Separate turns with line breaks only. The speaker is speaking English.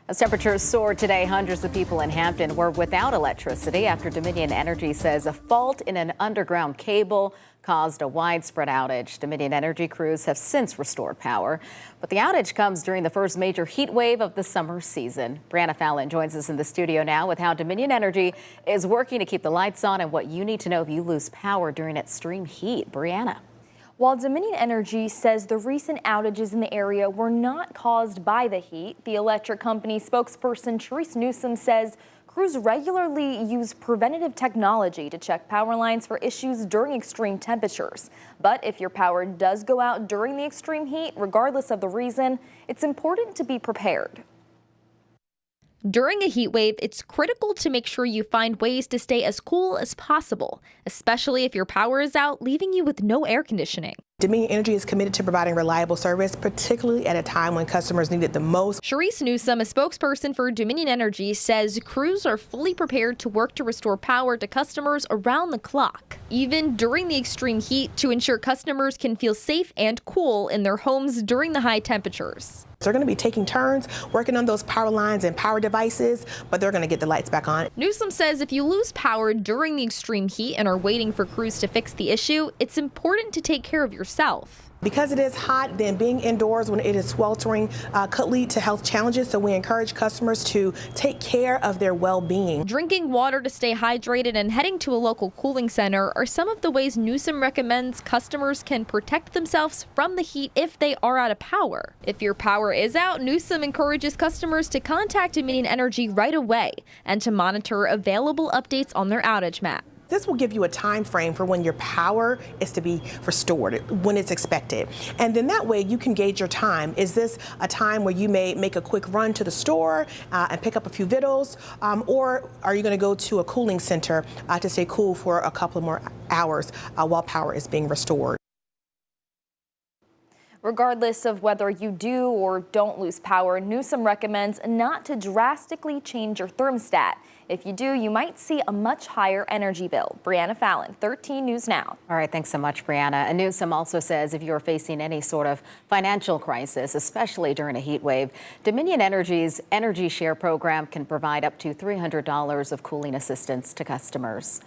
As temperatures soared today, hundreds of people in Hampton were without electricity after Dominion Energy says a fault in an underground cable caused a widespread outage. Dominion Energy crews have since restored power, but the outage comes during the first major heat wave of the summer season. Brianna Fallon joins us in the studio now with how Dominion Energy is working to keep the lights on and what you need to know if you lose power during extreme heat. Brianna.
While Dominion Energy says the recent outages in the area were not caused by the heat, the electric company spokesperson Therese Newsom says crews regularly use preventative technology to check power lines for issues during extreme temperatures. But if your power does go out during the extreme heat, regardless of the reason, it's important to be prepared.
During a heat wave, it's critical to make sure you find ways to stay as cool as possible, especially if your power is out, leaving you with no air conditioning.
Dominion Energy is committed to providing reliable service, particularly at a time when customers need it the most.
Therese Newsom, a spokesperson for Dominion Energy, says crews are fully prepared to work to restore power to customers around the clock, even during the extreme heat, to ensure customers can feel safe and cool in their homes during the high temperatures.
They're going to be taking turns working on those power lines and power devices, but they're going to get the lights back on.
Newsom says if you lose power during the extreme heat and are waiting for crews to fix the issue, it's important to take care of yourself.
Because it is hot, then being indoors when it is sweltering could lead to health challenges, so we encourage customers to take care of their well-being.
Drinking water to stay hydrated and heading to a local cooling center are some of the ways Newsom recommends customers can protect themselves from the heat if they are out of power. If your power is out, Newsom encourages customers to contact Dominion Energy right away and to monitor available updates on their outage map.
This will give you a time frame for when your power is to be restored, when it's expected. And then that way you can gauge your time. Is this a time where you may make a quick run to the store and pick up a few vittles, or are you going to go to a cooling center to stay cool for a couple of more hours while power is being restored?
Regardless of whether you do or don't lose power, Newsom recommends not to drastically change your thermostat. If you do, you might see a much higher energy bill. Brianna Fallon, 13 News Now.
All right, thanks so much, Brianna. And Newsom also says if you're facing any sort of financial crisis, especially during a heat wave, Dominion Energy's Energy Share program can provide up to $300 of cooling assistance to customers.